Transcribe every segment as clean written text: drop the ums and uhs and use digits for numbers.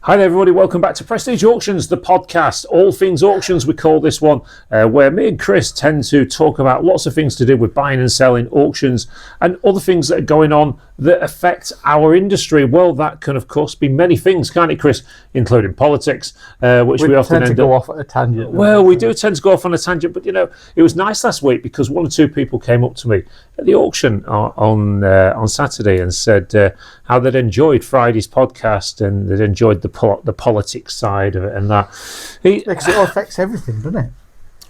Hi there everybody, welcome back to Prestige Auctions, the podcast, all things auctions we call this one, where me and Chris tend to talk about lots of things to do with buying and selling, auctions and other things that are going on that affect our industry. Well, that can of course be many things, can't it, Chris, including politics, which we often tend to go off at a tangent. Well, we do tend to go off on a tangent, but you know, it was nice last week because one or two people came up to me at the auction on Saturday and said how they'd enjoyed Friday's podcast and they'd enjoyed the politics side of it and that. Because it all affects everything, doesn't it?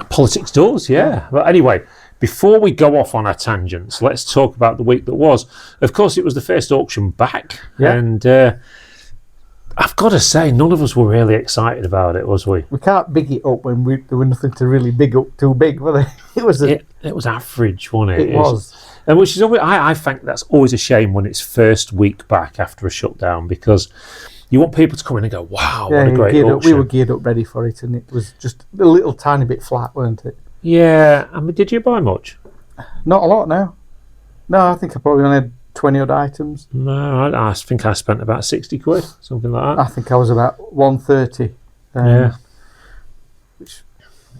Politics does, yeah. But anyway, before we go off on our tangents, let's talk about the week that was. Of course, it was the first auction back, and I've got to say, none of us were really excited about it, was we? We can't big it up when there was nothing to really big up too big, were there? It was average, wasn't it? It was. And which is always, I think that's always a shame when it's first week back after a shutdown, because you want people to come in and go, wow, what a great auction. We were geared up ready for it, and it was just a little tiny bit flat, weren't it? Yeah. I mean, did you buy much? Not a lot, no. No, I think I probably only had 20 odd items. No, I think I spent about 60 quid, something like that. I think I was about 130. Which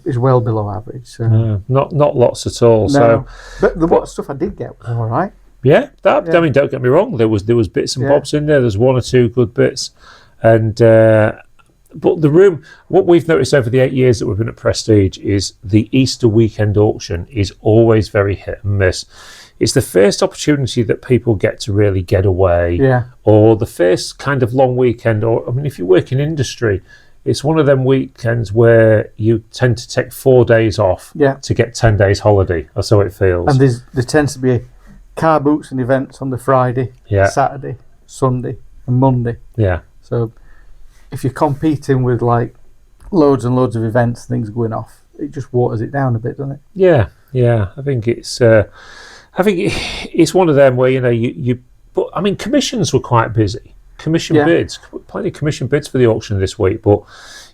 is well below average. So. Not lots at all. No, so, but what stuff I did get was all right. Yeah, I mean, don't get me wrong. There was bits and bobs in there. There's one or two good bits, and but the room. What we've noticed over the 8 years that we've been at Prestige is the Easter weekend auction is always very hit and miss. It's the first opportunity that people get to really get away, or the first kind of long weekend. Or I mean, if you work in industry, it's one of them weekends where you tend to take 4 days off to get 10 days holiday. That's how it feels. And there tends to be car boots and events on the Friday, Saturday, Sunday and Monday. Yeah. So if you're competing with like loads and loads of events, things going off, it just waters it down a bit, doesn't it? Yeah. I think it's one of them where, you know, but I mean, commissions were quite busy. Bids, plenty of commission bids for the auction this week, but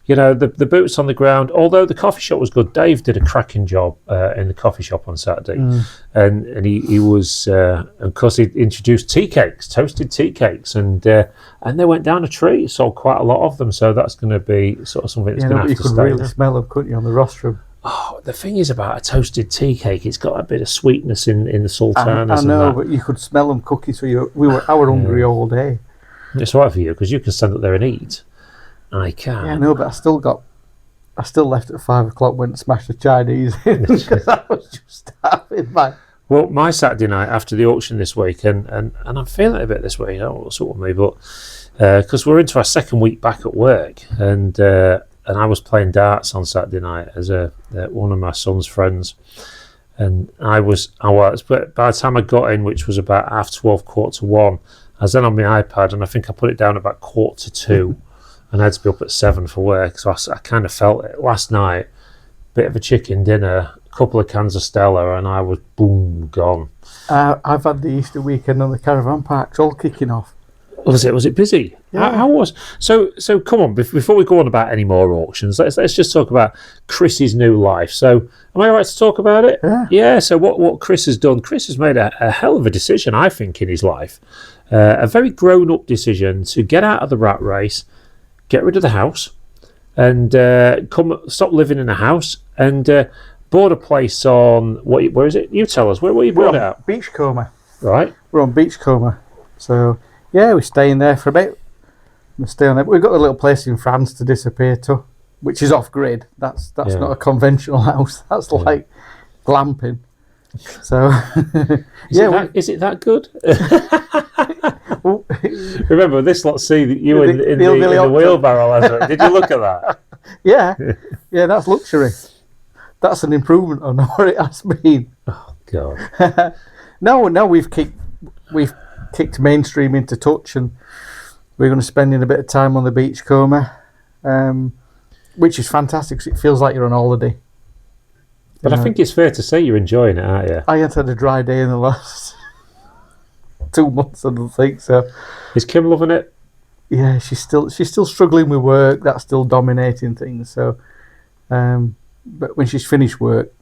you know, the boots on the ground, although the coffee shop was good. Dave did a cracking job in the coffee shop on Saturday, and he was, of course, he introduced tea cakes, toasted tea cakes, and they went down a tree. Sold quite a lot of them, so that's going to be sort of something that's going to have to stay. You could really smell them, couldn't you, on the rostrum? Oh, the thing is about a toasted tea cake, it's got a bit of sweetness in the sultanas. I know, but you could smell them cooking, so I were hungry all day. It's all right for you because you can stand up there and eat. I can't. Yeah, no, but I still left at 5 o'clock, went and smashed the Chinese in because I was just starving, man. Well, my Saturday night after the auction this week, and I'm feeling it a bit this week, I don't know what's up with me, but because we're into our second week back at work, and I was playing darts on Saturday night as one of my son's friends, and I was, but by the time I got in, which was about 12:30, 1:15, I was then on my iPad, and I think I put it down about 1:45, and I had to be up at 7 for work, so I kind of felt it. Last night, bit of a chicken dinner, a couple of cans of Stella, and I was, boom, gone. I've had the Easter weekend on the caravan parks all kicking off. Was it busy? Yeah. How was so come on, before we go on about any more auctions, let's just talk about Chris's new life. So am I right to talk about it? Yeah, so what Chris has done, Chris has made a hell of a decision, I think, in his life. A very grown-up decision to get out of the rat race, get rid of the house, and stop living in a house, and bought a place on, where is it? You tell us, where you bought it at? Beachcomber. Right. We're on Beachcomber. So, yeah, we're staying there for a bit. We've got a little place in France to disappear to, which is off-grid. That's not a conventional house. That's like glamping. So, is it that good? Remember, this lot see you in the wheelbarrow. Did you look at that? Yeah, that's luxury. That's an improvement on what it has been. Oh God. No, we've kicked mainstream into touch, and we're going to spend a bit of time on the Beachcomber, which is fantastic because it feels like you're on holiday. But I think it's fair to say you're enjoying it, aren't you? I haven't had a dry day in the last 2 months, I don't think so. Is Kim loving it? Yeah, she's still struggling with work. That's still dominating things. So, but when she's finished work,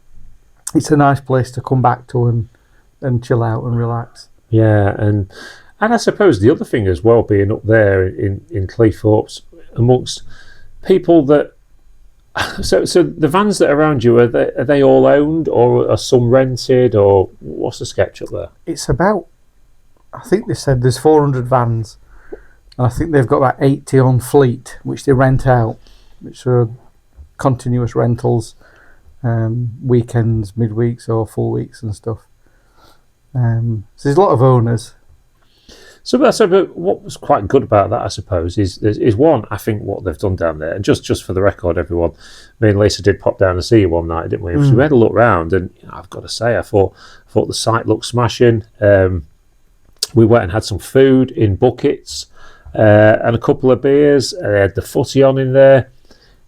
it's a nice place to come back to and chill out and relax. Yeah, and I suppose the other thing as well, being up there in Cleethorpes, amongst people that. So the vans that are around you, are they all owned, or are some rented, or what's the sketch up there? It's about, I think they said there's 400 vans, and I think they've got about 80 on fleet, which they rent out, which are continuous rentals, weekends, midweeks, or full weeks and stuff. So there's a lot of owners. So what was quite good about that, I suppose, is one, I think what they've done down there, and just for the record, everyone, me and Lisa did pop down and see you one night, didn't we? So we had a look round, and I've got to say, I thought the site looked smashing. We went and had some food in buckets and a couple of beers. They had the footy on in there.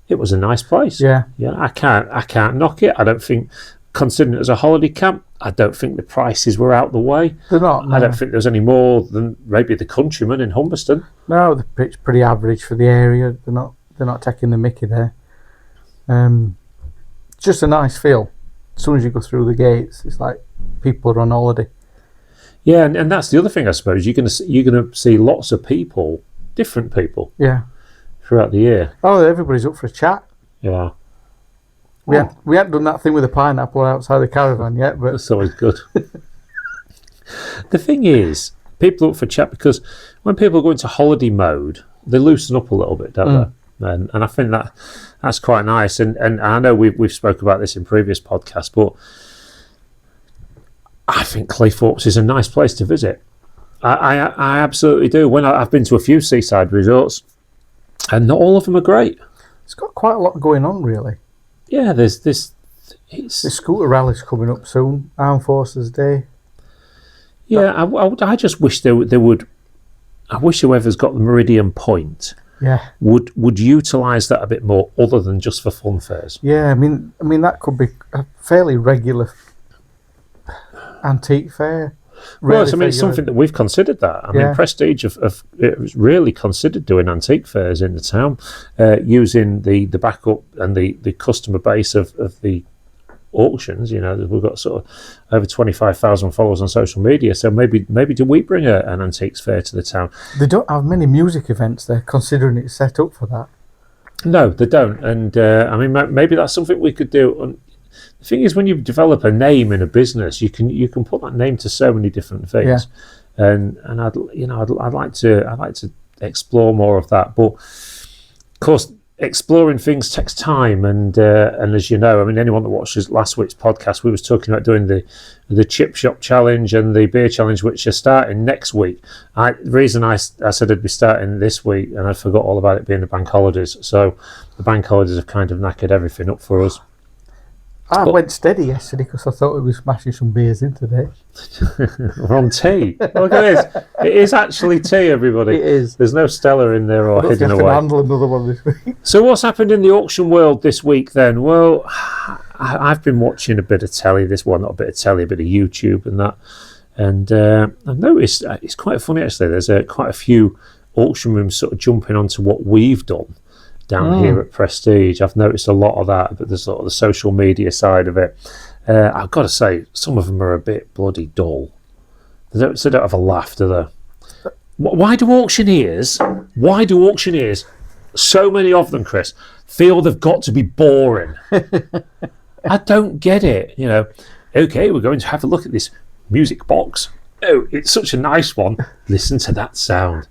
It was a nice place. Yeah. I can't knock it. I don't think, considering it as a holiday camp, I don't think the prices were out the way. They're not. No. I don't think there was any more than maybe the Countryman in Humberston. No, the pitch pretty average for the area. They're not taking the mickey there. Just a nice feel. As soon as you go through the gates, it's like people are on holiday. Yeah, and that's the other thing, I suppose. You're gonna see lots of people, different people. Yeah. Throughout the year. Oh, everybody's up for a chat. Yeah. We hadn't done that thing with the pineapple outside the caravan yet, but that's always good. The thing is, people are up for chat because when people go into holiday mode, they loosen up a little bit, don't they? And I think that's quite nice. And I know we've spoke about this in previous podcasts, but I think Cleethorpes is a nice place to visit. I absolutely do. When I've been to a few seaside resorts, and not all of them are great. It's got quite a lot going on, really. Yeah, there's this. The scooter rally's coming up soon. Armed Forces Day. Yeah, I just wish they would. I wish whoever's got the Meridian Point, would utilise that a bit more, other than just for fun fairs. Yeah, I mean that could be a fairly regular antique fair. Well, it's something that we've considered that. I mean, Prestige have really considered doing antique fairs in the town, using the backup and the customer base of the auctions. We've got sort of over 25,000 followers on social media, so maybe do we bring an antiques fair to the town? They don't have many music events there, considering it's set up for that. No, they don't, and I mean, maybe that's something we could do. The thing is, when you develop a name in a business, you can put that name to so many different things, and I'd like to explore more of that. But of course, exploring things takes time, and as you know, I mean, anyone that watches last week's podcast, we was talking about doing the chip shop challenge and the beer challenge, which are starting next week. The reason I said it'd be starting this week, and I forgot all about it being the bank holidays. So the bank holidays have kind of knackered everything up for us. I went steady yesterday because I thought we were smashing some beers in today. We're on tea. Look at this. It is actually tea, everybody. It is. There's no Stella in there or hidden away. I have to handle another one this week. So what's happened in the auction world this week then? Well, I've been watching a bit of telly. A bit of YouTube and that. And I've noticed, it's quite funny actually, there's quite a few auction rooms sort of jumping onto what we've done down here at Prestige. I've noticed a lot of that, but there's sort of the social media side of it. I've got to say, some of them are a bit bloody dull. They don't have a laugh, do they? Why do auctioneers, so many of them, Chris, feel they've got to be boring? I don't get it. Okay, we're going to have a look at this music box. Oh, it's such a nice one. Listen to that sound.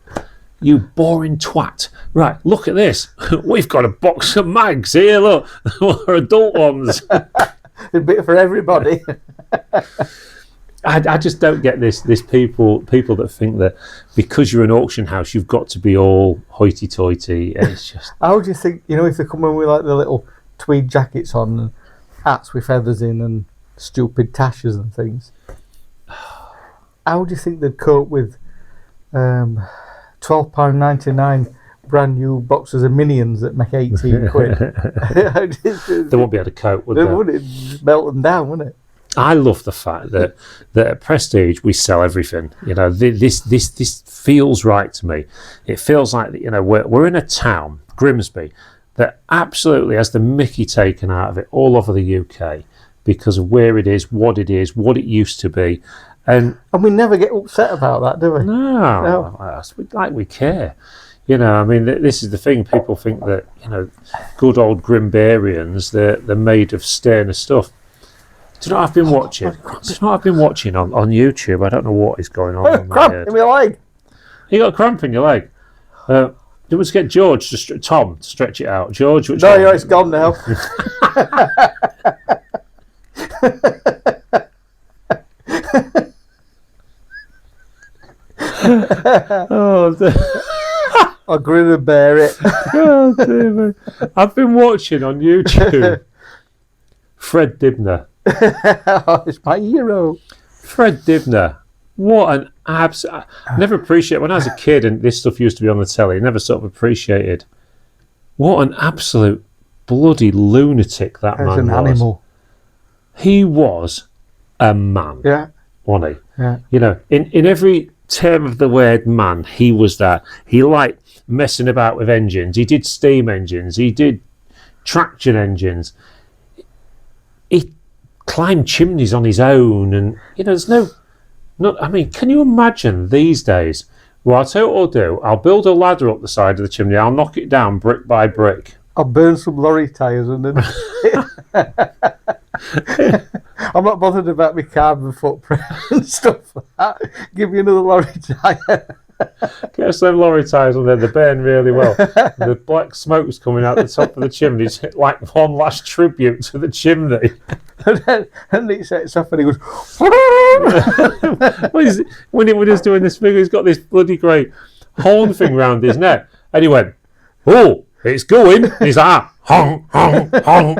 You boring twat. Right, look at this. We've got a box of mags here, look. They're adult ones. A bit for everybody. I just don't get this people that think that because you're an auction house, you've got to be all hoity-toity. It's just... How do you think, if they come in with like the little tweed jackets on and hats with feathers in and stupid tashes and things, how do you think they'd cope with £12.99 brand new boxes of Minions that make 18 quid? They won't be able to cope, would they? Wouldn't it? Melt them down, wouldn't it? I love the fact that at Prestige we sell everything. This feels right to me. It feels like we're in a town, Grimsby, that absolutely has the mickey taken out of it all over the UK because of where it is, what it used to be. And we never get upset about that, do we? No. We care. You know, I mean, this is the thing. People think that, you know, good old Grimbarians, they're made of stainless stuff. Do you know what I've been watching? Do you know what I've been watching on YouTube? I don't know what is going on. Cramp in my leg. You got a cramp in your leg. You must get George Tom to stretch it out. George, which No, one? yeah, it's gone now. Oh, I'll grin and bear it. oh dear me. I've been watching on YouTube Fred Dibner. It's my hero. Fred Dibner. What an absolute... I never appreciated... When I was a kid and this stuff used to be on the telly, I never sort of appreciated what an absolute bloody lunatic that man was. As an animal. He was a man, Yeah. wasn't he? Yeah. You know, in every term of the word man, he was that. He liked messing about with engines. He did steam engines. He did traction engines. He climbed chimneys on his own, and you know, there's no... I mean, can you imagine these days? Well, I'll tell you what I'll do. I'll build a ladder up the side of the chimney. I'll knock it down brick by brick. I'll burn some lorry tyres underneath. I'm not bothered about my carbon footprint and stuff like that. Give me another lorry tyre. Get some lorry tyres on there. They burn really well. The black smoke's coming out the top of the chimney. It's like one last tribute to the chimney. And it sets off and he goes... When he was doing this thing, he's got this bloody great horn thing round his neck. And he went, oh, it's going. And he's like, honk, honk, honk.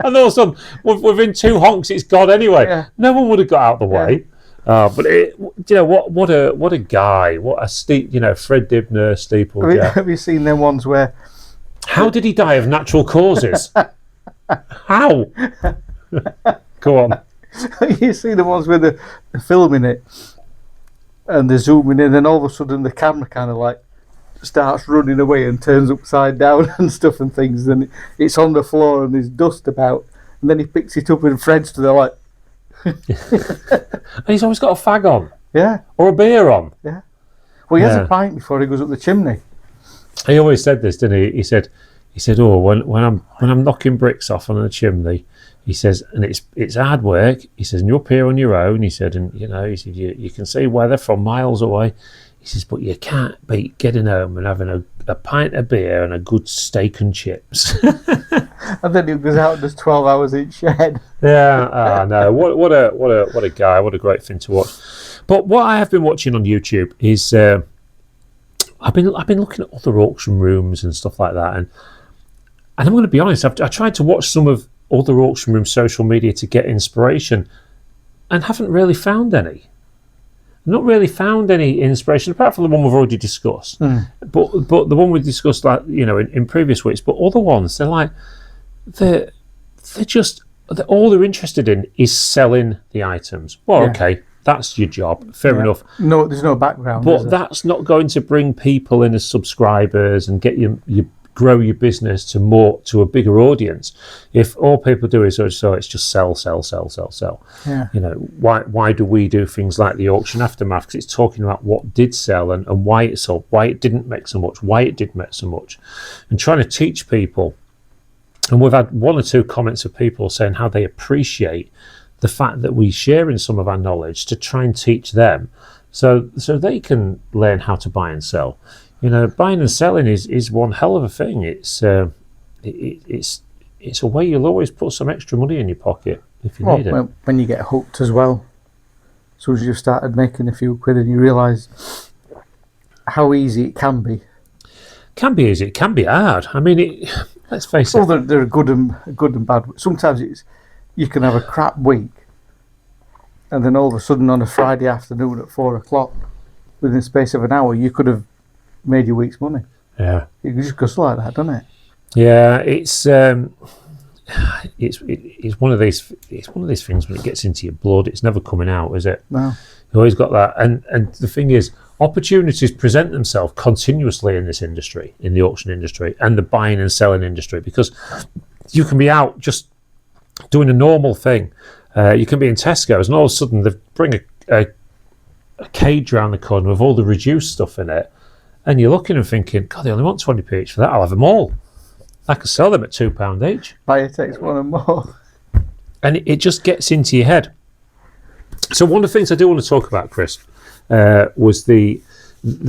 And all of a sudden, within 2 honks, it's gone anyway. Yeah. No one would have got out of the way. But you know what a guy, what a Fred Dibner steeplejack. Have you seen them ones where... How did he die of natural causes? How? Go on. You see the ones where they're filming it and they're zooming in, and all of a sudden the camera kind of like starts running away and turns upside down and stuff and things, and it's on the floor and there's dust about, and then he picks it up and Fred's to the like... And he's always got a fag on. Yeah. Or a beer on. Yeah. Well, he has a pint before he goes up the chimney. He always said this, didn't he? He said, oh, when I'm knocking bricks off on a chimney, he says, and it's hard work. He says, and you're up here on your own. He said, and you know, he said, you can see weather from miles away. He says, but you can't beat getting home and having a pint of beer and a good steak and chips. And then he goes out and does 12 hours in shed. Yeah, no. What a guy! What a great thing to watch. But what I have been watching on YouTube is I've been looking at other auction rooms and stuff like that, and I'm going to be honest. I tried to watch some of other auction room social media to get inspiration, and haven't really found any. Not really found any inspiration apart from the one we've already discussed. But the one we discussed, like in previous weeks. But other ones, they're like they're all they're interested in is selling the items. Well, okay, that's your job. Fair enough. No, there's no background. But that's not going to bring people in as subscribers and get you grow your business to a bigger audience. If all people do is it's just sell. Yeah. You know, why do we do things like the auction aftermath? Because it's talking about what did sell and why it sold, why it didn't make so much, why it did make so much, and trying to teach people. And we've had 1 or 2 comments of people saying how they appreciate the fact that we share in some of our knowledge to try and teach them, so they can learn how to buy and sell. You know, buying and selling is one hell of a thing. It's a way you'll always put some extra money in your pocket if you need it. Well, when you get hooked as well, as soon as you've started making a few quid and you realise how easy it can be. Can be easy. It can be hard. I mean, let's face it. Well, there are good and bad. Sometimes you can have a crap week, and then all of a sudden on a Friday afternoon at 4 o'clock, within the space of an hour, you could have made your week's money. Yeah, it just goes like that, doesn't it? Yeah, it's one of these things when it gets into your blood, it's never coming out, is it? No. You always got that, and the thing is, opportunities present themselves continuously in this industry, in the auction industry and the buying and selling industry, because you can be out just doing a normal thing. You can be in Tesco's and all of a sudden they bring a cage around the corner with all the reduced stuff in it, And you're looking and thinking, God, they only want 20p each for that. I'll have them all. I could sell them at £2 each. Buyer takes one and more. And it just gets into your head. So one of the things I do want to talk about, Chris, was the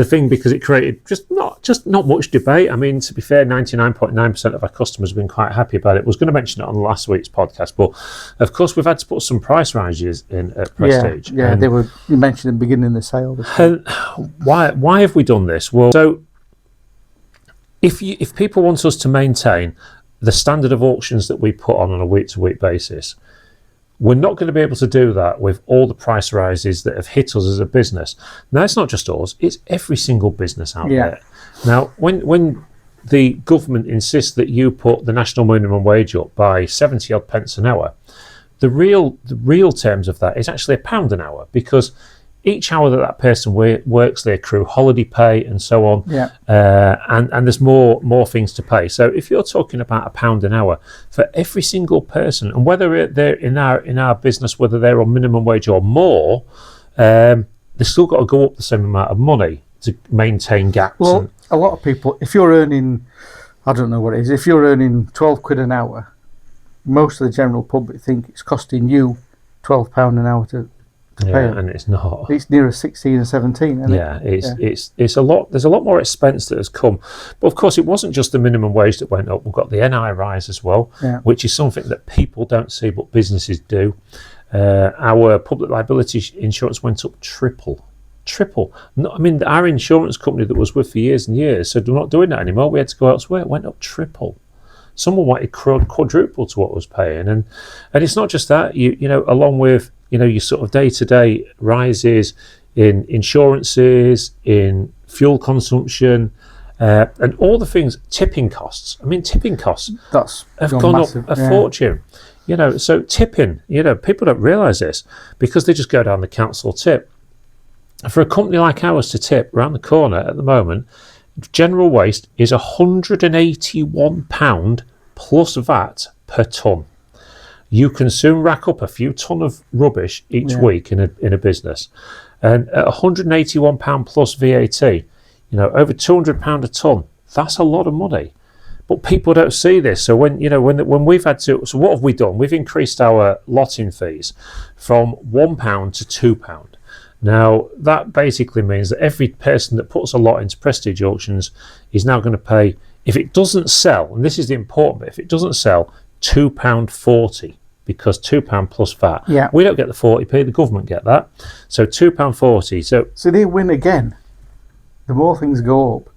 thing, because it created not much debate. I mean, to be fair, 99.9% of our customers have been quite happy about it. I was going to mention it on last week's podcast, but of course we've had to put some price rises in at Prestige. Yeah, they were, you mentioned in the beginning of the sale. And why have we done this? Well, so if people want us to maintain the standard of auctions that we put on a week-to-week basis, we're not going to be able to do that with all the price rises that have hit us as a business. Now, it's not just us, it's every single business out there. Now, when the government insists that you put the national minimum wage up by 70 odd pence an hour, the real terms of that is actually £1 an hour, because each hour that person works, they accrue holiday pay and so on, and there's more things to pay. So if you're talking about £1 an hour for every single person, and whether they're in our business, whether they're on minimum wage or more, they've still got to go up the same amount of money to maintain gaps. Well, a lot of people, if you're earning, I don't know what it is, if you're earning £12 an hour, most of the general public think it's costing you £12 an hour to pay it. And it's not. It's nearer 16 or 17, isn't it? It's a lot. There's a lot more expense that has come, but of course it wasn't just the minimum wage that went up. We've got the NI rise as well, which is something that people don't see but businesses do. Our public liability insurance went up triple. No, I mean, our insurance company that was with for years and years said, we're not doing that anymore, we had to go elsewhere. It went up triple. Someone wanted quadruple to what I was paying, and it's not just that. You know, along with your sort of day-to-day rises in insurances, in fuel consumption, and all the things. Tipping costs. I mean, tipping costs have gone massive, up a fortune. So tipping. People don't realise this because they just go down the council tip. For a company like ours to tip around the corner at the moment, general waste is £181 plus VAT per tonne. You can soon rack up a few tonne of rubbish each week in a business, and at £181 plus VAT, over £200 a tonne. That's a lot of money, but people don't see this. So when we've had to, so what have we done? We've increased our lotting fees from £1 to £2. Now, that basically means that every person that puts a lot into Prestige auctions is now going to pay, if it doesn't sell, and this is the important bit, if it doesn't sell, £2.40, because £2 plus VAT. Yeah. We don't get the 40p, the government get that. So £2.40. So they win again. The more things go up,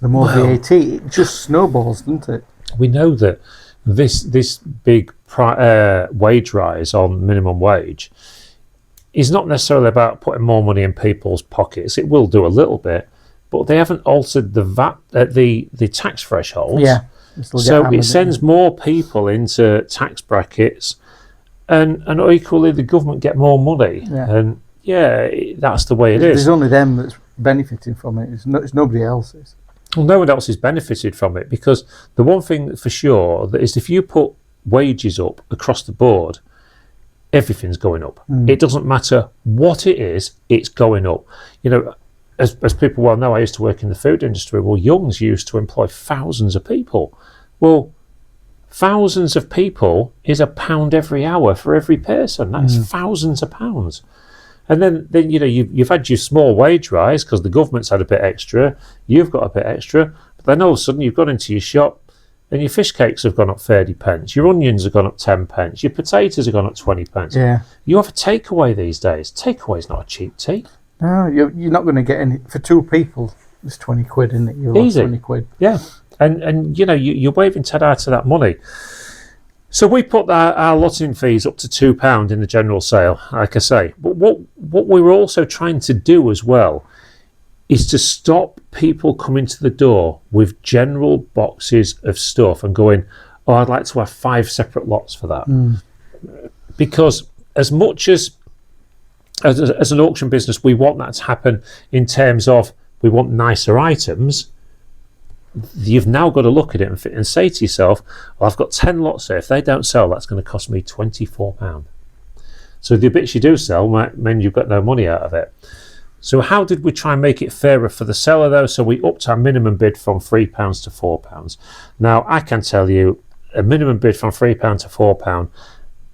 the more VAT. It just snowballs, doesn't it? We know that this big wage rise on minimum wage is not necessarily about putting more money in people's pockets. It will do a little bit, but they haven't altered the VAT, the tax thresholds. Yeah. So it sends more people into tax brackets, and equally the government get more money. Yeah. And that's the way it is. There's only them that's benefiting from it. It's nobody else's. Well, no one else has benefited from it, because the one thing for sure that is, if you put wages up across the board, everything's going up. It doesn't matter what it is, it's going up. As people well know, I used to work in the food industry. Well, Young's used to employ thousands of people. Well, thousands of people is £1 every hour for every person. That's thousands of pounds. And then you've had your small wage rise because the government's had a bit extra. You've got a bit extra. But then all of a sudden you've gone into your shop and your fish cakes have gone up 30 pence. Your onions have gone up 10 pence. Your potatoes have gone up 20 pence. Yeah. You have a takeaway these days. Takeaway's not a cheap tea. No, you're not going to get any for two people. It's 20 quid, isn't it? Easy. 20 quid. Yeah, and you're waving Ted out of that money. So we put our lotting fees up to £2 in the general sale, like I say. But what we were also trying to do as well is to stop people coming to the door with general boxes of stuff and going, oh, I'd like to have 5 separate lots for that. Because as much as an auction business, we want that to happen in terms of we want nicer items, you've now got to look at it and say to yourself, well, I've got 10 lots here. If they don't sell, that's going to cost me £24. So the bits you do sell might mean you've got no money out of it. So how did we try and make it fairer for the seller though? So we upped our minimum bid from £3 to £4. Now I can tell you, a minimum bid from £3 to £4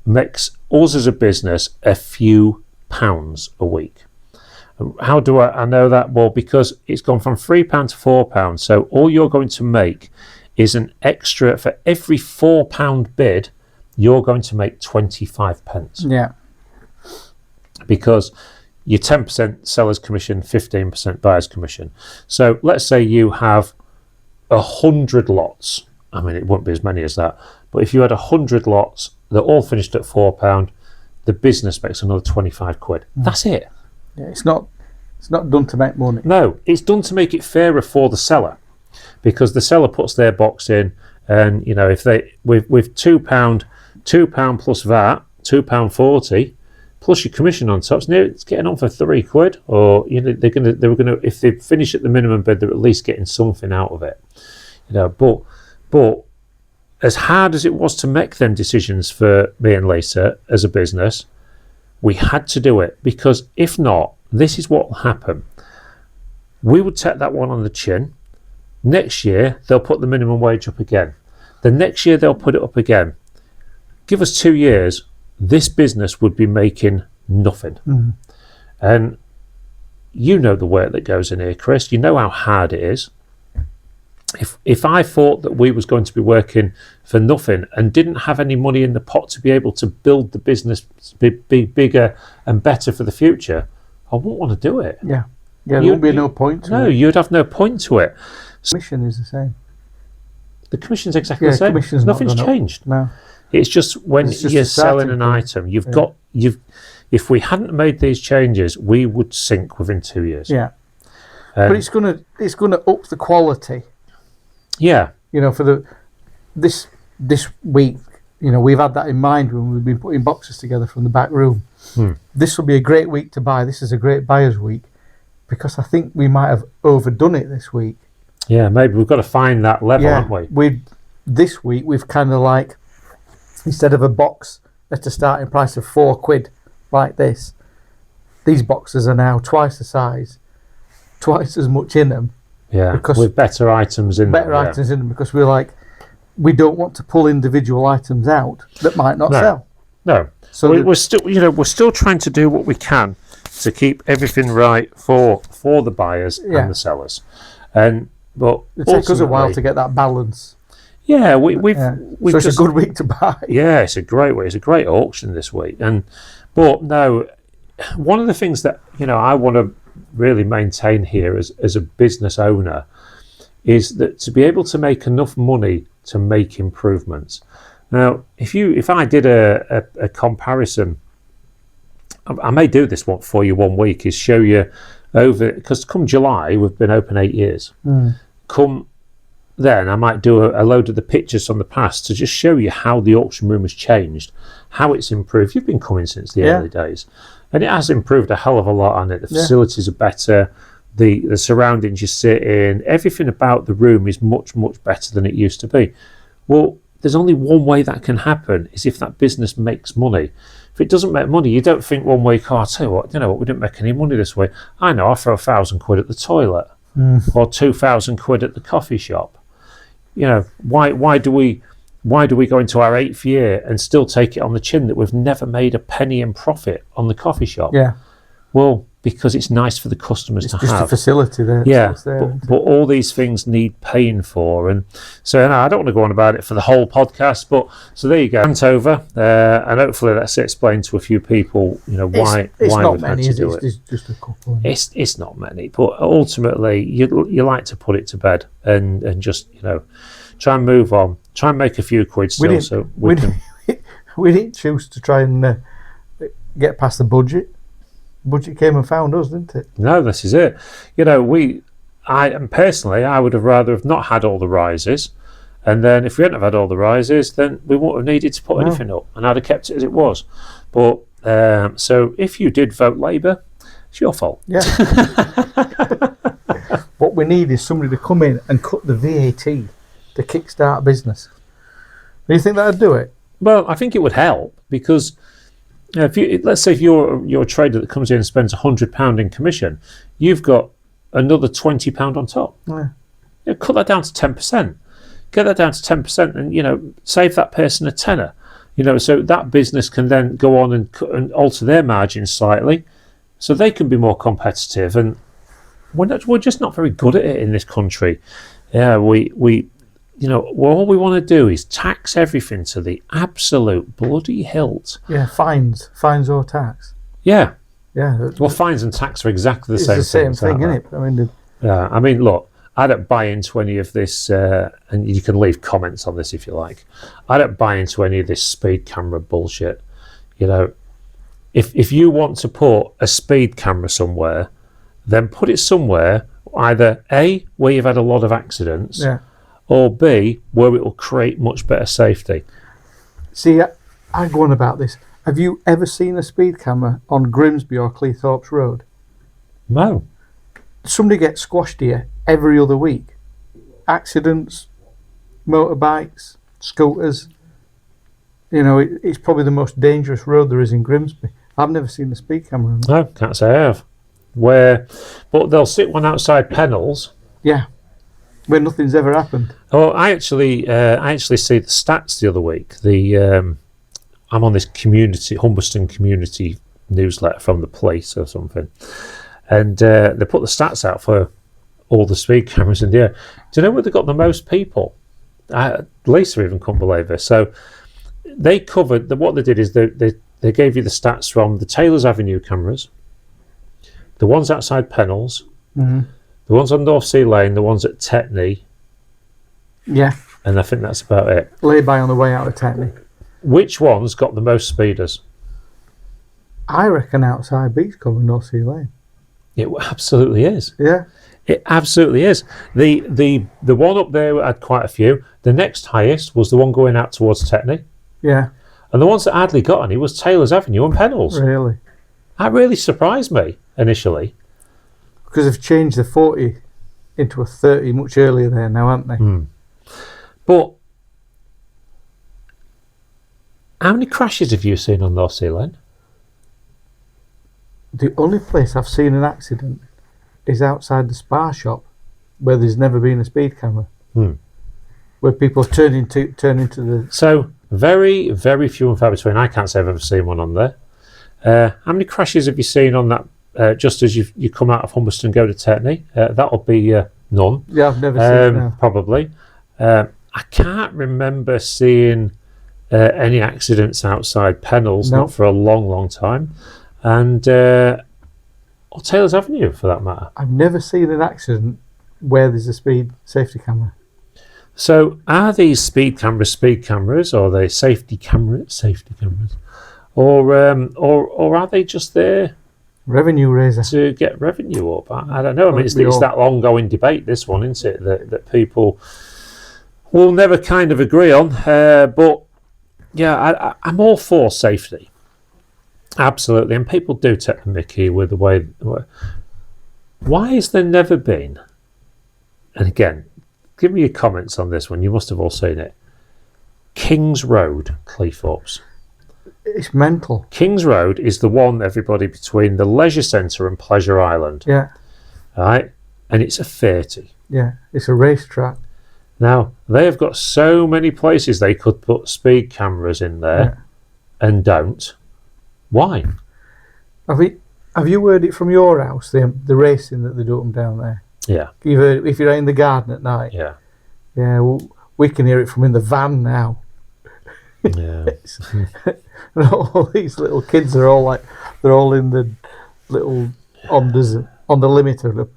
makes us as a business a few pounds a week. How do I know that? Well, because it's gone from £3 to £4. So all you're going to make is an extra, for every £4 bid, you're going to make 25 pence. Yeah. Because your 10% seller's commission, 15% buyer's commission. So let's say you have 100 lots. I mean, it wouldn't be as many as that. But if you had 100 lots that all finished at £4, the business makes another 25 quid. That's it. Yeah, it's not done to make money. No, it's done to make it fairer for the seller, because the seller puts their box in, and if they with £2 plus VAT, £2.40 plus your commission on top, it's getting on for £3, or they were gonna if they finish at the minimum bid, they're at least getting something out of it. But as hard as it was to make them decisions for me and Lisa as a business, we had to do it, because if not, this is what will happen. We would take that one on the chin. Next year, they'll put the minimum wage up again. The next year, they'll put it up again. Give us 2 years, this business would be making nothing. Mm. And you know the work that goes in here, Chris. You know how hard it is. If I thought that we was going to be working for nothing and didn't have any money in the pot to be able to build the business be bigger and better for the future, I wouldn't want to do it. Yeah, there would be no point to it. No, you'd have no point to it. Commission is the same. The commission's exactly the same. Nothing's changed. No. It's just when you're selling an item, if we hadn't made these changes, we would sink within 2 years. Yeah. But it's gonna up the quality. Yeah. For this week, we've had that in mind when we've been putting boxes together from the back room. This will be a great week to buy. This is a great buyer's week, because I think we might have overdone it this week. Yeah, maybe we've got to find that level, haven't we? This week we've kind of like, instead of a box at a starting price of £4 like this, these boxes are now twice the size, twice as much in them. Yeah, because with better items in them. Better items in them, because we don't want to pull individual items out that might not sell. No. So we're still trying to do what we can to keep everything right for the buyers and the sellers. But it takes us a while to get that balance. Yeah, we've so it's a good week to buy. Yeah, it's a great week. It's a great auction this week. But no, one of the things that I want to really maintain here as a business owner is that to be able to make enough money to make improvements. Now, if I did a comparison, I may do this one for you one week, is show you over, because come July we've been open 8 years. Come then I might do a load of the pictures from the past to just show you how the auction room has changed, how it's improved. You've been coming since the early days, and it has improved a hell of a lot on it. The facilities are better, the surroundings you sit in, everything about the room is much, much better than it used to be. Well, there's only one way that can happen, is if that business makes money. If it doesn't make money, you don't think one week, I'll tell you what, we didn't make any money this week. I know, I'll throw £1,000 at the toilet or 2,000 quid at the coffee shop. Why do we go into our 8th year and still take it on the chin that we've never made a penny in profit on the coffee shop? Yeah. Well, because it's nice for the customers to have. It's just a facility there. Yeah, but all these things need paying for. And so I don't want to go on about it for the whole podcast, but so there you go. Rant over, and hopefully that's explained to a few people, why we've had to do it. It's just a couple. It's not many, but ultimately you like to put it to bed and just, try and move on. Try and make a few quid still so we can... We didn't choose to try and get past the budget. Budget came and found us, didn't it? No, this is it. I would have rather have not had all the rises, and then if we hadn't have had all the rises, then we wouldn't have needed to put anything up, and I'd have kept it as it was. But so if you did vote Labour, it's your fault. Yeah. What we need is somebody to come in and cut the VAT to kickstart business. Do you think that'd do it? Well, I think it would help, because let's say if you're a trader that comes in and spends £100 in commission, you've got another £20 on top. Cut that down to 10%. Get that down to 10%, and save that person a tenner. So that business can then go on and alter their margins slightly, so they can be more competitive. And we're just not very good at it in this country. Yeah, we all we want to do is tax everything to the absolute bloody hilt. Yeah, fines or tax. Yeah. Yeah. Well, fines and tax are exactly the same. It's the same thing, isn't it? I mean, look, I don't buy into any of this, and you can leave comments on this if you like. I don't buy into any of this speed camera bullshit. If you want to put a speed camera somewhere, then put it somewhere either A, where you've had a lot of accidents, or B, where it will create much better safety. See, I go on about this. Have you ever seen a speed camera on Grimsby or Cleethorpes Road? No. Somebody gets squashed here every other week. Accidents, motorbikes, scooters. It's probably the most dangerous road there is in Grimsby. I've never seen a speed camera on it. No, can't say I have. But they'll sit one outside Pennell's. Yeah, where nothing's ever happened. Oh, I actually see the stats the other week. I'm on this Humberston community newsletter from the police or something, and they put the stats out for all the speed cameras in the air. Do you know where they got the most people? Lisa even couldn't believe this. So they covered what they did is they gave you the stats from the Taylor's Avenue cameras, the ones outside Pennell's, the ones on North Sea Lane, the ones at Tetney. Yeah. And I think that's about it. Lay-by on the way out of Tetney. Which ones got the most speeders? I reckon outside Beachcombe and North Sea Lane. It absolutely is. Yeah. It absolutely is. The one up there had quite a few. The next highest was the one going out towards Tetney. Yeah. And the ones that hardly got any was Taylor's Avenue and Pennell's. Really? That really surprised me initially. Because they've changed the 40 into a 30 much earlier there now, haven't they? But how many crashes have you seen on North Sea Lane? The only place I've seen an accident is outside the Spar shop, where there's never been a speed camera. Where people turn into the... So, very, very few and far between. I can't say I've ever seen one on there. How many crashes have you seen on that, just as you come out of Humberston and go to Tetney? That'll be none. Yeah, I've never seen it now. Probably. I can't remember seeing any accidents outside Pennell's, not for a long, long time. And or Taylor's Avenue, for that matter. I've never seen an accident where there's a speed safety camera. So, are these speed cameras, or are they safety cameras, or are they just there? Revenue raiser. To get revenue up? I don't know. I mean, it's that ongoing debate, this one, isn't it? That people will never kind of agree on. But yeah, I'm all for safety. Absolutely. And people do take the mickey with the way. Why has there never been? And again, give me your comments on this one. You must have all seen it. King's Road, Cleethorpes. It's mental. King's Road is the one, everybody, between the leisure centre and Pleasure Island. Yeah. Right? And it's a 30. Yeah, it's a racetrack. Now, they have got so many places they could put speed cameras in there and don't. Why? Have you heard it from your house, the racing that they do them down there? Yeah. You've heard it if you're out in the garden at night? Yeah. Yeah, well, we can hear it from in the van now. Yeah. And all these little kids are all in the little Hondas on the limiter.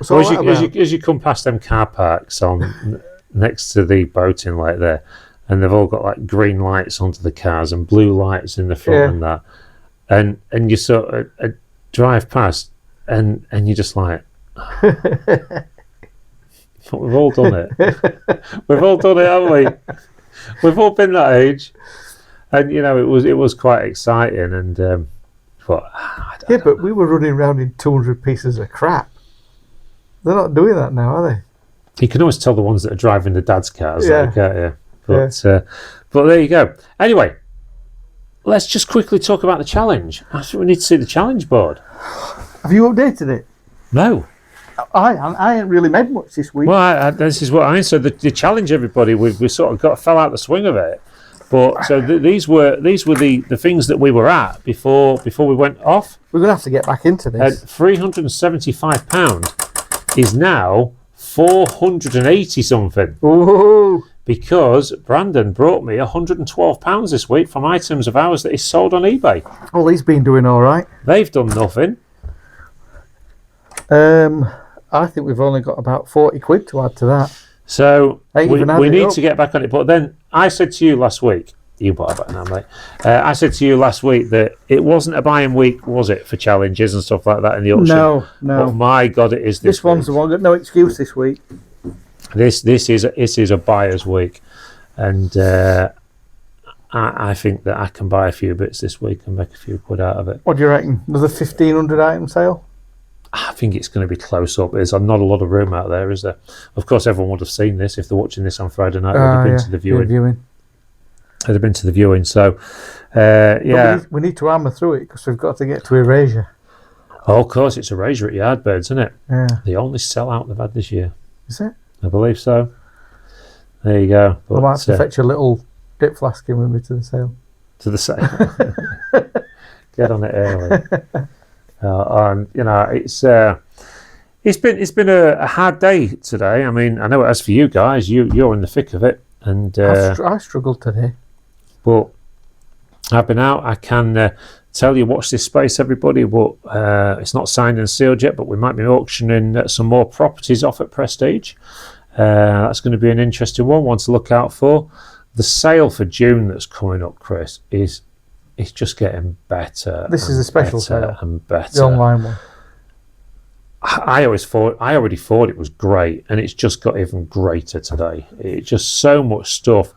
So as you come past them car parks on next to the boating light there, and they've all got like green lights onto the cars and blue lights in the front and that, and you sort of drive past and you're just like, we've all done it. We've all done it, haven't we? We've all been that age, and it was quite exciting. And but but we were running around in 200 pieces of crap. They're not doing that now, are they? You can always tell the ones that are driving the dad's cars, can't you? But there you go. Anyway, let's just quickly talk about the challenge. I think we need to see the challenge board. Have you updated it? No. I ain't really made much this week. Well, this is what I mean. So the challenge, everybody, we sort of fell out the swing of it. But so these were the things that we were at before we went off. We're gonna have to get back into this. £375 is now 480 something. Ooh. Because Brandon brought me £112 this week from items of ours that he sold on eBay. Well, he's been doing all right. They've done nothing. I think we've only got about 40 quid to add to that. So we need to get back on it. But then I said to you last week, you bought about now, mate. I said to you last week that it wasn't a buying week, was it, for challenges and stuff like that in the auction? No. But my God, it is this one's the one. Got no excuse this week. This is a buyer's week, and I think that I can buy a few bits this week and make a few quid out of it. What do you reckon? Another 1,500 item sale? I think it's going to be close up. There's not a lot of room out there, is there? Of course, everyone would have seen this if they're watching this on Friday night. They'd have been to the viewing. They'd have been to the viewing. So, yeah. We need to hammer through it because we've got to get to Erasure. Oh, of course, it's Erasure at Yardbirds, isn't it? Yeah. The only sellout they've had this year. Is it? I believe so. There you go. I might have to fetch a little dip flask in with me to the sale. To the sale. Get on it early. And you know, it's been a hard day today. I mean, I know it has for you guys. You're in the thick of it, and I struggled today. But I've been out. I can tell you, watch this space, everybody. But it's not signed and sealed yet. But we might be auctioning some more properties off at Prestige. That's going to be an interesting one to look out for. The sale for June that's coming up, Chris, is just getting better. This is a special sale and better. The online one. I already thought it was great, and it's just got even greater today. It's just so much stuff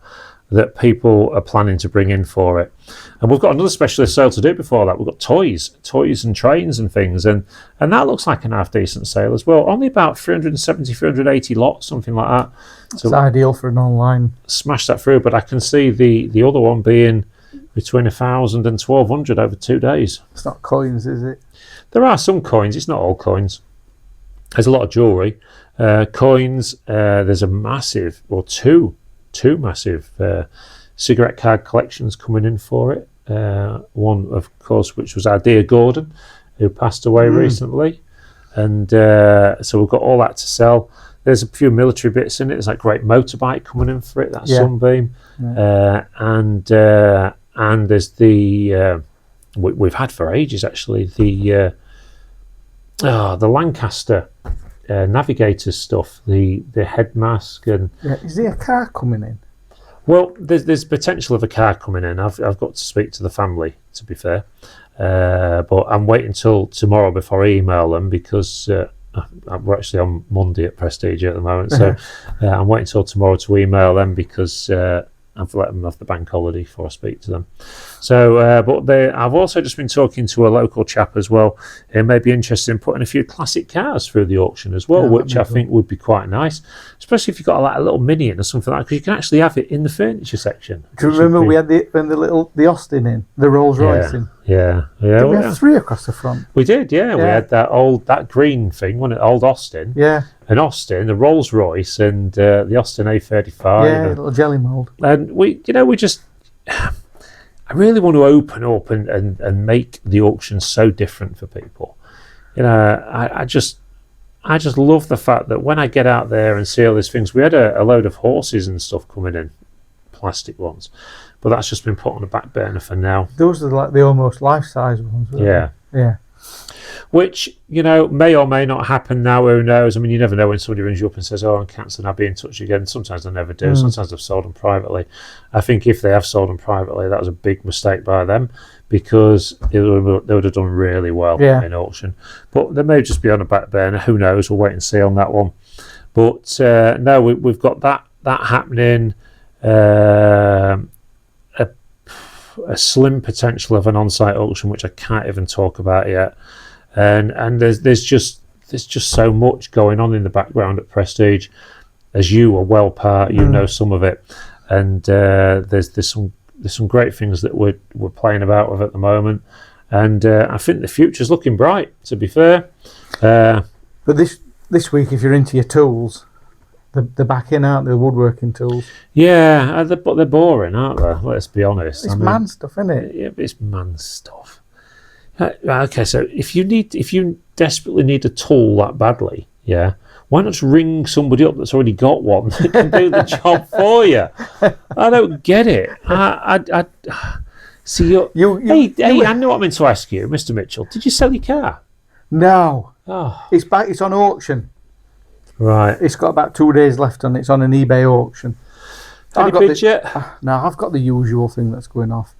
that people are planning to bring in for it. And we've got another specialist sale to do before that. We've got toys and trains and things, and that looks like an half decent sale as well. Only about 370, 380 lots, something like that. It's ideal for an online. Smash that through, but I can see the other one being between 1,000 and 1,200 over 2 days. It's not coins, is it? There are some coins. It's not all coins. There's a lot of jewellery. Coins. There's a massive, or two massive cigarette card collections coming in for it. One, of course, which was our dear Gordon, who passed away recently. And so we've got all that to sell. There's a few military bits in it. There's like great motorbike coming in for it. That's Sunbeam. Yeah. And there's the we've had for ages actually the Lancaster Navigator stuff, the head mask and. Yeah. Is there a car coming in? Well, there's potential of a car coming in. I've got to speak to the family, to be fair, but I'm waiting till tomorrow before I email them because. We're actually on Monday at Prestige at the moment, so I'm waiting till tomorrow to email them because I've let them off the bank holiday before I speak to them. So, but I've also just been talking to a local chap as well who may be interested in putting a few classic cars through the auction as well, which I think would be quite nice, especially if you've got like a little Mini in or something like that, because you can actually have it in the furniture section. Do you remember we had the Austin in, the Rolls Royce in? Yeah. Did we have 3 across the front? We did, yeah. We had that green thing, wasn't it? Old Austin. Yeah. An Austin, the Rolls Royce, and the Austin A35. Yeah, a little jelly mould. And we just, I really want to open up and make the auction so different for people. You know, I just love the fact that when I get out there and see all these things, we had a load of horses and stuff coming in, plastic ones, but that's just been put on the back burner for now. Those are like the almost life-size ones. Yeah. Yeah. Which, you know, may or may not happen now, who knows? I mean, you never know when somebody rings you up and says, oh, I'm cancelling, I'll be in touch again. Sometimes they never do. Sometimes they've sold them privately. I think if they have sold them privately, that was a big mistake by them because they would have done really well in auction. But they may just be on a back burner. Who knows? We'll wait and see on that one. But no, we've got that happening. A slim potential of an on-site auction, which I can't even talk about yet. And there's just so much going on in the background at Prestige, as you are well part, you know some of it, and there's some there's some great things that we're playing about with at the moment, and I think the future's looking bright. To be fair, but this week, if you're into your tools, they're back in, aren't they? The woodworking tools. Yeah, but they're boring, aren't they? Let's be honest. It's man stuff, isn't it? Yeah, but it's man stuff. Okay, so if you desperately need a tool that badly, yeah, why not just ring somebody up that's already got one that can do the job for you? I don't get it. I see Hey, I know what I meant to ask you, Mr. Mitchell. Did you sell your car? No. Oh, It's back. It's on auction. right. It's got about 2 days left on it. It's on an eBay auction. Any bid yet? No, I've got the usual thing that's going off.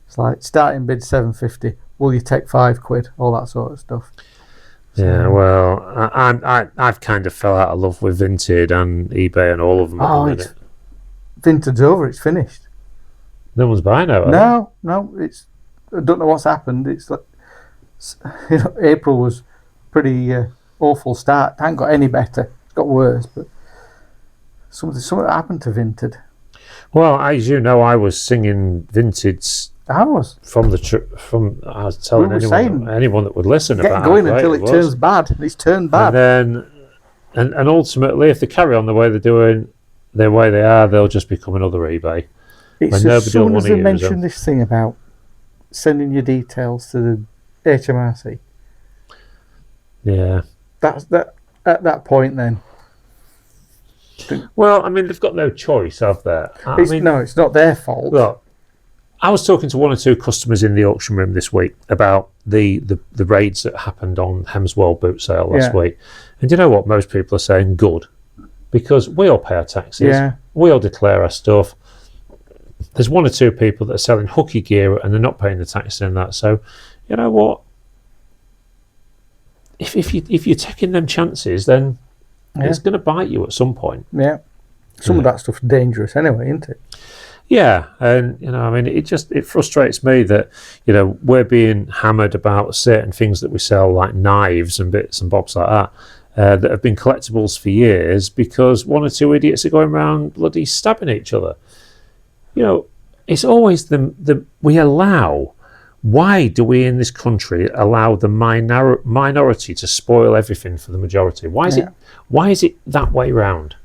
It's like starting bid £750. Will you take £5? All that sort of stuff. So, Yeah, well, I've kind of fell out of love with Vinted and eBay and all of them. it's Vinted's over. It's finished. No one's buying it. No. It's I don't know what's happened. It's like April was pretty awful start. It hasn't got any better. It's got worse. But something happened to Vinted. Well, as you know, I was singing Vinted's. I was I was telling anyone that would listen get about going how until it turns bad. It's turned bad. And then, and ultimately, if they carry on the way they're doing, the way they are, they'll just become another eBay. It's as soon as they mention this thing about sending your details to the HMRC. Yeah. That's that. At that point, then. Well, I mean, they've got no choice, have they? It's not their fault. Look, I was talking to one or two customers in the auction room this week about the raids that happened on Hems World Boot Sale last week. And do you know what? Most people are saying good. Because we all pay our taxes. Yeah. We all declare our stuff. There's one or two people that are selling hooky gear and they're not paying the tax in that. So, you know what? If you're taking them chances, then it's going to bite you at some point. Yeah. Some of that stuff's dangerous anyway, isn't it? Yeah, and I mean, it frustrates me that we're being hammered about certain things that we sell, like knives and bits and bobs like that, that have been collectibles for years because one or two idiots are going around bloody stabbing each other. It's always we allow. Why do we in this country allow the minority to spoil everything for the majority? Why is it that way round?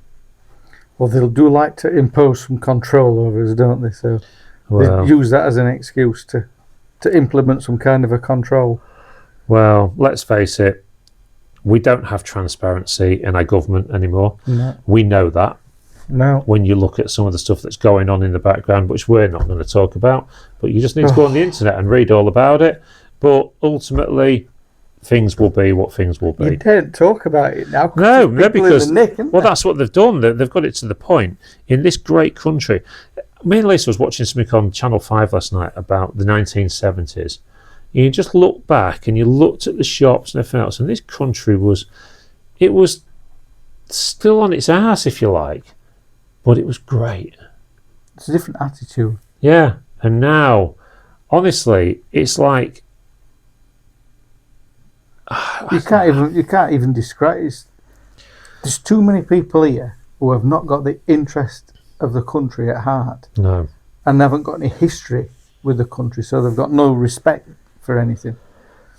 Well, they'll do like to impose some control over us, don't they? So they use that as an excuse to implement some kind of a control. Well, let's face it, we don't have transparency in our government anymore. No. We know that. No. When you look at some of the stuff that's going on in the background, which we're not going to talk about, but you just need to go on the internet and read all about it. But ultimately, things will be what things will be. You don't talk about it now. No, because that's what they've done. They've got it to the point in this great country. Me and Lisa was watching something on Channel 5 last night about the 1970s. You just look back and you looked at the shops and everything else, and this country was still on its arse, if you like, but it was great. It's a different attitude. Yeah, and now, honestly, it's like. You can't even describe it. There's too many people here who have not got the interest of the country at heart. No. And haven't got any history with the country, so they've got no respect for anything.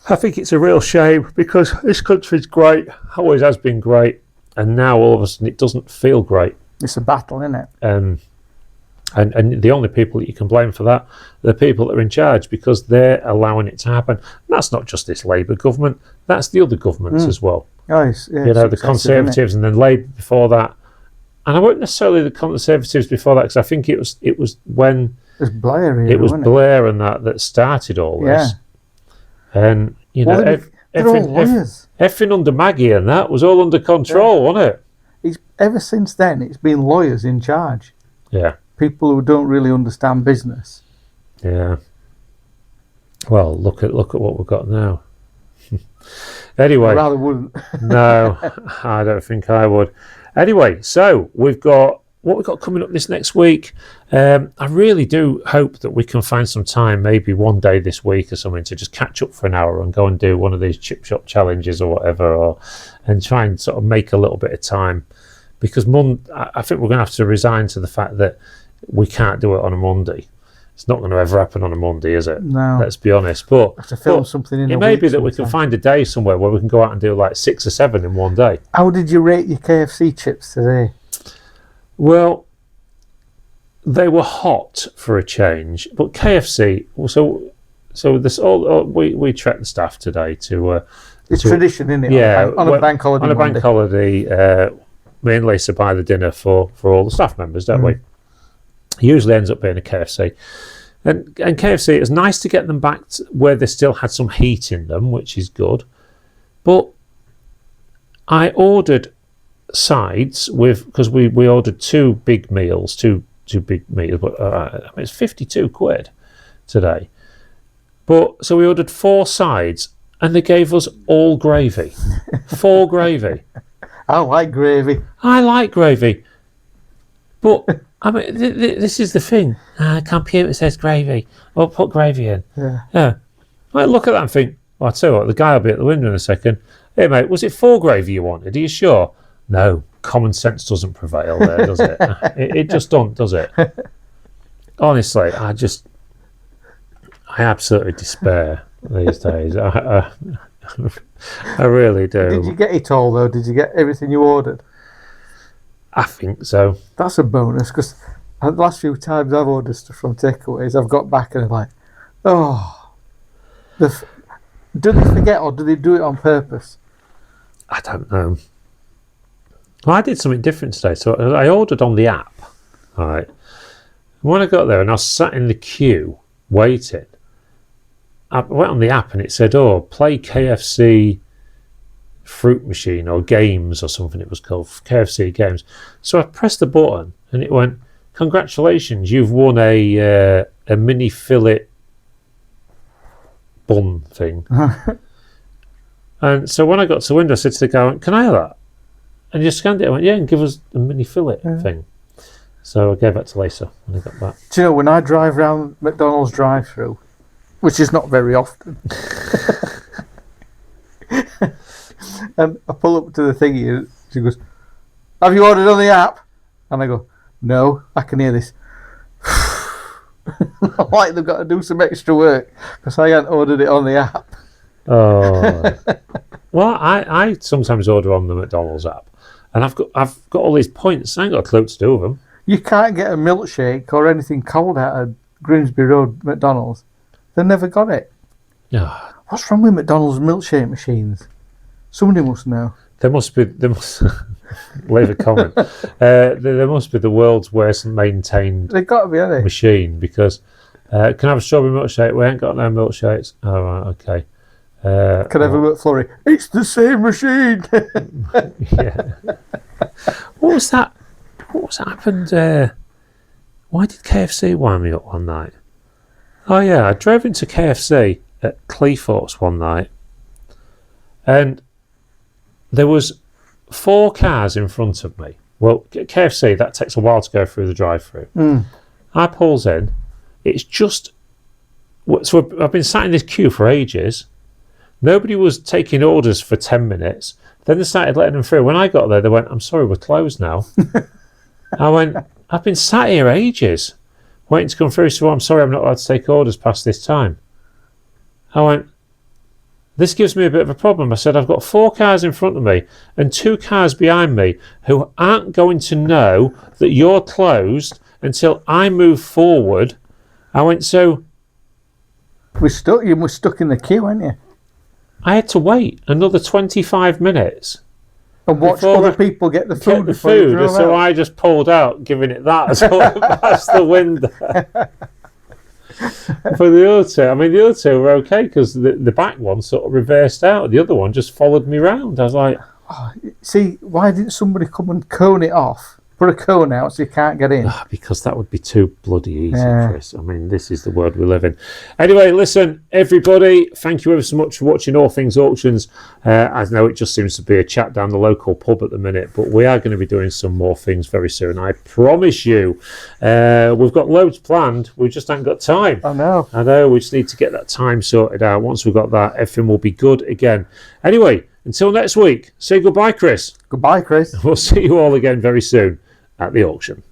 I think it's a real shame because this country's great, always has been great, and now all of a sudden it doesn't feel great. It's a battle, isn't it? And the only people that you can blame for that are the people that are in charge because they're allowing it to happen. And that's not just this Labour government, that's the other governments as well. Oh, the Conservatives and then Labour before that. And I won't necessarily the Conservatives before that because I think it was when it was Blair. It was Blair and that started all this. And they're all lawyers. Effing under Maggie and that was all under control, wasn't it? Ever since then, it's been lawyers in charge. Yeah. People who don't really understand business. Yeah. Well, look at what we've got now. Anyway. I rather wouldn't. No, I don't think I would. Anyway, so we've got what we've got coming up this next week. I really do hope that we can find some time, maybe one day this week or something, to just catch up for an hour and go and do one of these chip shop challenges or whatever, and try and sort of make a little bit of time. Because I think we're going to have to resign to the fact that we can't do it on a Monday. It's not going to ever happen on a Monday, is it? No. Let's be honest. But Have to film something in it a may week be that we can sometime. find a day somewhere where we can go out and do like 6 or 7 in one day. How did you rate your KFC chips today? Well, they were hot for a change, but KFC. So this all we treat the staff today to. It's tradition, isn't it? Yeah, on a bank holiday. On a Monday. bank holiday, me and Lisa buy the dinner for all the staff members, don't we? Usually ends up being a KFC. And KFC, it's nice to get them back to where they still had some heat in them, which is good. But I ordered sides because we ordered two big meals, but it's 52 quid today. But so we ordered 4 sides and they gave us all gravy. 4 gravy. I like gravy. I like gravy. But I mean, this is the thing. Computer says gravy. Well, put gravy in. Yeah. I look at that and think, well, I'll tell you what, the guy will be at the window in a second. Hey, mate, was it 4 gravy you wanted? Are you sure? No, common sense doesn't prevail there, does it? It just don't, does it? Honestly, I absolutely despair these days. I really do. Did you get it all, though? Did you get everything you ordered? I think so. That's a bonus, because the last few times I've ordered stuff from takeaways, I've got back and I'm like, oh. Do they forget or do they do it on purpose? I don't know. Well, I did something different today. So I ordered on the app. All right. When I got there and I was sat in the queue waiting, I went on the app and it said, play KFC fruit machine or games or something it was called, KFC games. So I pressed the button and it went, congratulations, you've won a mini fillet bun thing. And so when I got to the window, I said to the guy, can I have that? And you scanned it. I went, yeah, and give us a mini fillet thing. So I gave that to Lisa when I got back. Do you know, when I drive around McDonald's drive-through, which is not very often, and I pull up to the thingy and she goes, have you ordered on the app? And I go, no, I can hear this. Like they've got to do some extra work because I hadn't ordered it on the app. Oh. Well, I sometimes order on the McDonald's app and I've got all these points. I ain't got a clue what to do with them. You can't get a milkshake or anything cold out of Grimsby Road McDonald's. They never got it. Oh. What's wrong with McDonald's milkshake machines? Somebody must know. They must leave a comment. There must be the world's worst maintained They've got to be, haven't they? machine because can I have a strawberry milkshake? We ain't got no milkshakes. Oh, right, okay. Can I have a McFlurry? It's the same machine. Yeah. What was that happened? Why did KFC wind me up one night? Oh yeah, I drove into KFC at Cleethorpes one night and there was 4 cars in front of me. Well, KFC, that takes a while to go through the drive-through. I pulls in. It's just... So I've been sat in this queue for ages. Nobody was taking orders for 10 minutes. Then they started letting them through. When I got there, they went, I'm sorry, we're closed now. I went, I've been sat here ages waiting to come through. So I'm sorry, I'm not allowed to take orders past this time. I went, this gives me a bit of a problem. I said, I've got 4 cars in front of me and 2 cars behind me who aren't going to know that you're closed until I move forward. I went, so... You were stuck in the queue, weren't you? I had to wait another 25 minutes. And watch other people get the food. So I just pulled out, giving it that as well past the window. For the other 2, the other 2 were okay because the back one sort of reversed out. The other one just followed me round. I was like, see, why didn't somebody come and cone it off? Put a cone out so you can't get in. Because that would be too bloody easy, Chris. This is the world we live in. Anyway, listen, everybody, thank you ever so much for watching All Things Auctions. I know it just seems to be a chat down the local pub at the minute, but we are going to be doing some more things very soon. I promise you. We've got loads planned. We just haven't got time. I know. We just need to get that time sorted out. Once we've got that, everything will be good again. Anyway, until next week, say goodbye, Chris. Goodbye, Chris. We'll see you all again very soon at the auction.